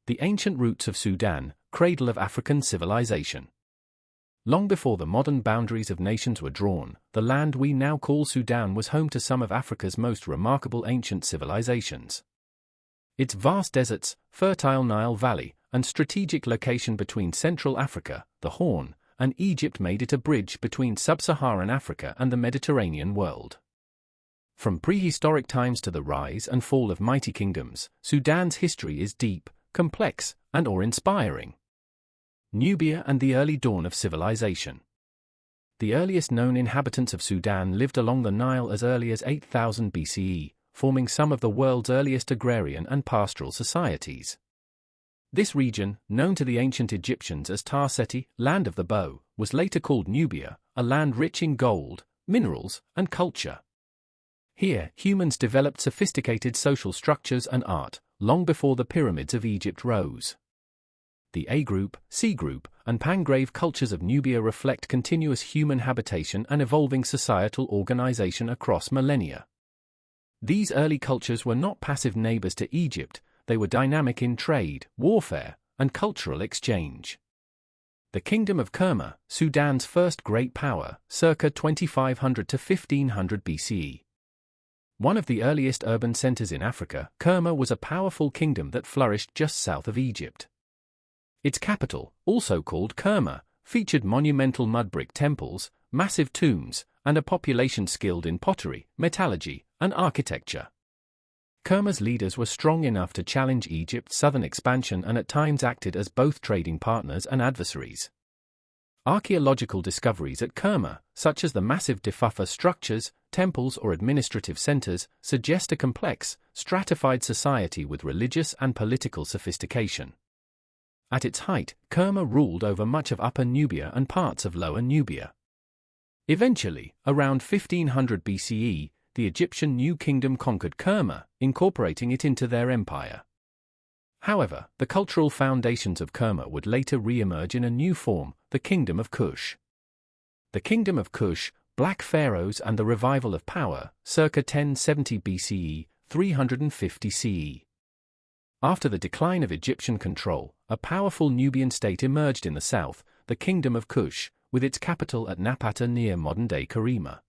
The ancient roots of Sudan, cradle of African civilization. Long before the modern boundaries of nations were drawn, the land we now call Sudan was home to some of Africa's most remarkable ancient civilizations. Its vast deserts, fertile Nile Valley, and strategic location between Central Africa, the Horn, and Egypt made it a bridge between sub-Saharan Africa and the Mediterranean world. From prehistoric times to the rise and fall of mighty kingdoms, Sudan's history is deep, complex, and awe-inspiring. Nubia and the early dawn of civilization. The earliest known inhabitants of Sudan lived along the Nile as early as 8000 BCE, forming some of the world's earliest agrarian and pastoral societies. This region, known to the ancient Egyptians as Tarseti, land of the bow, was later called Nubia, a land rich in gold, minerals, and culture. Here, humans developed sophisticated social structures and art, long before the pyramids of Egypt rose. The A group, C group, and Pangrave cultures of Nubia reflect continuous human habitation and evolving societal organization across millennia. These early cultures were not passive neighbors to Egypt, they were dynamic in trade, warfare, and cultural exchange. The Kingdom of Kerma, Sudan's first great power, circa 2500 to 1500 BCE. One of the earliest urban centers in Africa, Kerma was a powerful kingdom that flourished just south of Egypt. Its capital, also called Kerma, featured monumental mud-brick temples, massive tombs, and a population skilled in pottery, metallurgy, and architecture. Kerma's leaders were strong enough to challenge Egypt's southern expansion and at times acted as both trading partners and adversaries. Archaeological discoveries at Kerma, such as the massive Defufa structures, temples or administrative centers, suggest a complex, stratified society with religious and political sophistication. At its height, Kerma ruled over much of Upper Nubia and parts of Lower Nubia. Eventually, around 1500 BCE, the Egyptian New Kingdom conquered Kerma, incorporating it into their empire. However, the cultural foundations of Kerma would later re-emerge in a new form, the Kingdom of Kush. The Kingdom of Kush, Black Pharaohs and the Revival of Power, circa 1070 BCE, 350 CE. After the decline of Egyptian control, a powerful Nubian state emerged in the south, the Kingdom of Kush, with its capital at Napata near modern-day Karima.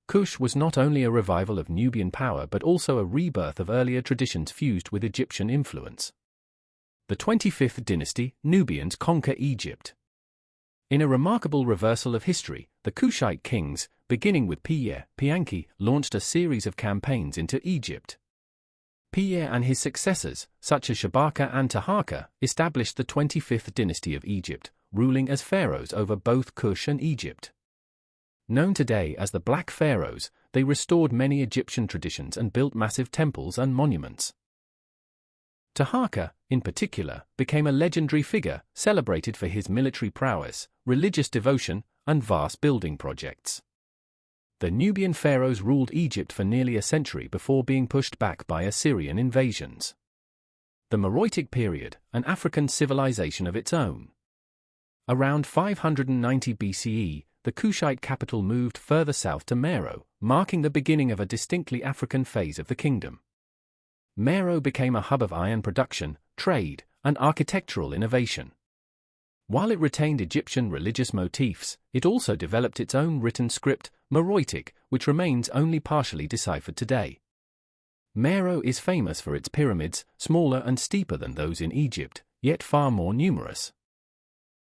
Kush was not only a revival of Nubian power but also a rebirth of earlier traditions fused with Egyptian influence. The 25th dynasty, Nubians conquer Egypt. In a remarkable reversal of history, the Kushite kings, beginning with Pianki, launched a series of campaigns into Egypt. Pierre and his successors, such as Shabaka and Taharqa, established the 25th dynasty of Egypt, ruling as pharaohs over both Kush and Egypt. Known today as the Black Pharaohs, they restored many Egyptian traditions and built massive temples and monuments. Taharqa, in particular, became a legendary figure, celebrated for his military prowess, religious devotion, and vast building projects. The Nubian pharaohs ruled Egypt for nearly a century before being pushed back by Assyrian invasions. The Meroitic period, an African civilization of its own. Around 590 BCE, the Kushite capital moved further south to Meroe, marking the beginning of a distinctly African phase of the kingdom. Meroe became a hub of iron production, trade, and architectural innovation. While it retained Egyptian religious motifs, it also developed its own written script, Meroitic, which remains only partially deciphered today. Meroe is famous for its pyramids, smaller and steeper than those in Egypt, yet far more numerous.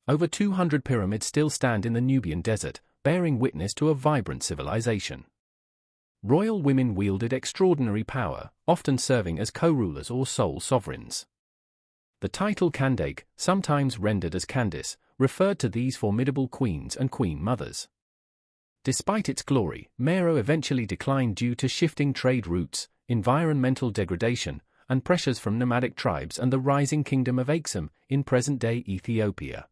Over 200 pyramids still stand in the Nubian desert, bearing witness to a vibrant civilization. Royal women wielded extraordinary power, often serving as co-rulers or sole sovereigns. The title Kandake, sometimes rendered as Candace, referred to these formidable queens and queen mothers. Despite its glory, Meroe eventually declined due to shifting trade routes, environmental degradation, and pressures from nomadic tribes and the rising kingdom of Aksum in present-day Ethiopia.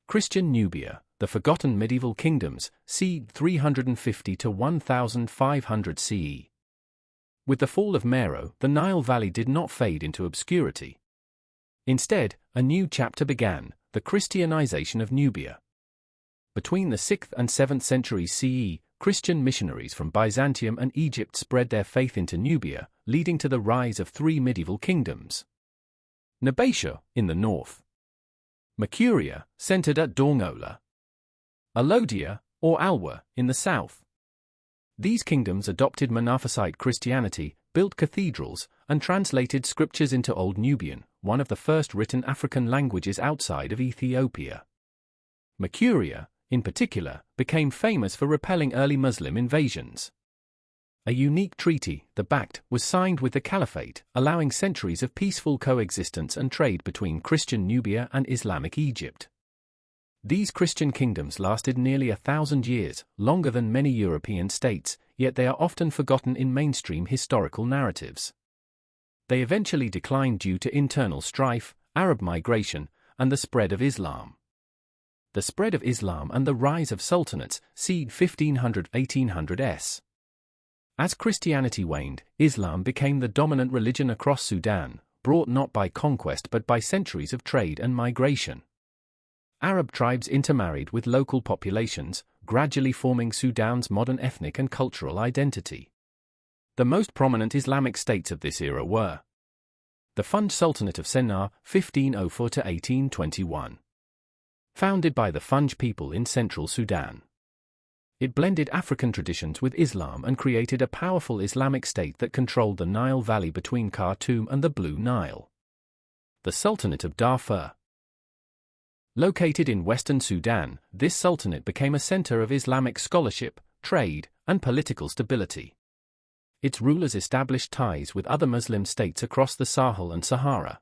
Christian Nubia, the forgotten medieval kingdoms, c. 350 to 1500 CE. With the fall of Meroe, the Nile Valley did not fade into obscurity. Instead, a new chapter began, the Christianization of Nubia. Between the 6th and 7th centuries CE, Christian missionaries from Byzantium and Egypt spread their faith into Nubia, leading to the rise of three medieval kingdoms. Nabatea, in the north. Mercuria, centered at Dongola. Alodia, or Alwa, in the south. These kingdoms adopted Monophysite Christianity, built cathedrals, and translated scriptures into Old Nubian, one of the first written African languages outside of Ethiopia. Mercuria, in particular, became famous for repelling early Muslim invasions. A unique treaty, the Pact, was signed with the Caliphate, allowing centuries of peaceful coexistence and trade between Christian Nubia and Islamic Egypt. These Christian kingdoms lasted nearly 1,000 years, longer than many European states, yet they are often forgotten in mainstream historical narratives. They eventually declined due to internal strife, Arab migration, and the spread of Islam. The spread of Islam and the rise of sultanates, c. 1500–1800s. As Christianity waned, Islam became the dominant religion across Sudan, brought not by conquest but by centuries of trade and migration. Arab tribes intermarried with local populations, gradually forming Sudan's modern ethnic and cultural identity. The most prominent Islamic states of this era were the Funj Sultanate of Sennar, 1504–1821. Founded by the Funj people in central Sudan. It blended African traditions with Islam and created a powerful Islamic state that controlled the Nile Valley between Khartoum and the Blue Nile. The Sultanate of Darfur. Located in western Sudan, this sultanate became a center of Islamic scholarship, trade, and political stability. Its rulers established ties with other Muslim states across the Sahel and Sahara.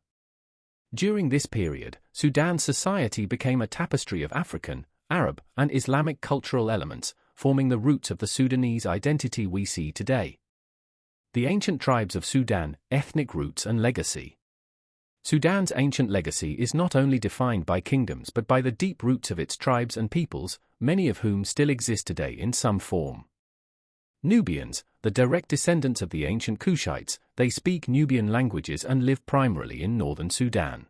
During this period, Sudan's society became a tapestry of African, Arab, and Islamic cultural elements, forming the roots of the Sudanese identity we see today. The ancient tribes of Sudan, ethnic roots and legacy. Sudan's ancient legacy is not only defined by kingdoms but by the deep roots of its tribes and peoples, many of whom still exist today in some form. Nubians, the direct descendants of the ancient Kushites, they speak Nubian languages and live primarily in northern Sudan.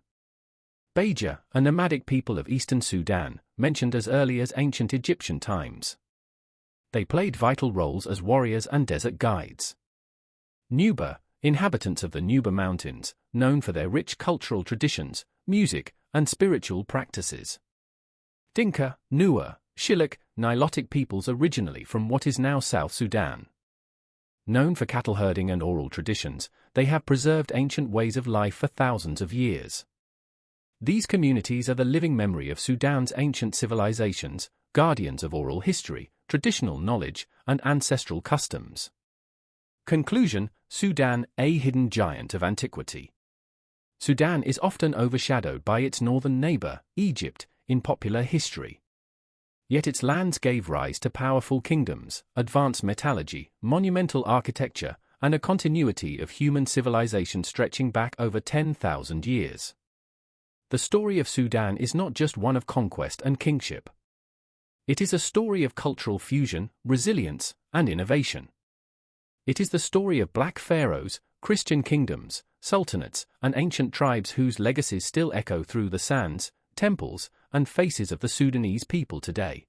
Beja, a nomadic people of eastern Sudan, mentioned as early as ancient Egyptian times. They played vital roles as warriors and desert guides. Nuba, inhabitants of the Nuba Mountains, known for their rich cultural traditions, music, and spiritual practices. Dinka, Nuer, Shilluk, Nilotic peoples originally from what is now South Sudan. Known for cattle herding and oral traditions, they have preserved ancient ways of life for thousands of years. These communities are the living memory of Sudan's ancient civilizations, guardians of oral history, traditional knowledge, and ancestral customs. Conclusion: Sudan, a hidden giant of antiquity. Sudan is often overshadowed by its northern neighbor, Egypt, in popular history. Yet its lands gave rise to powerful kingdoms, advanced metallurgy, monumental architecture, and a continuity of human civilization stretching back over 10,000 years. The story of Sudan is not just one of conquest and kingship. It is a story of cultural fusion, resilience, and innovation. It is the story of black pharaohs, Christian kingdoms, sultanates, and ancient tribes whose legacies still echo through the sands, temples, and faces of the Sudanese people today.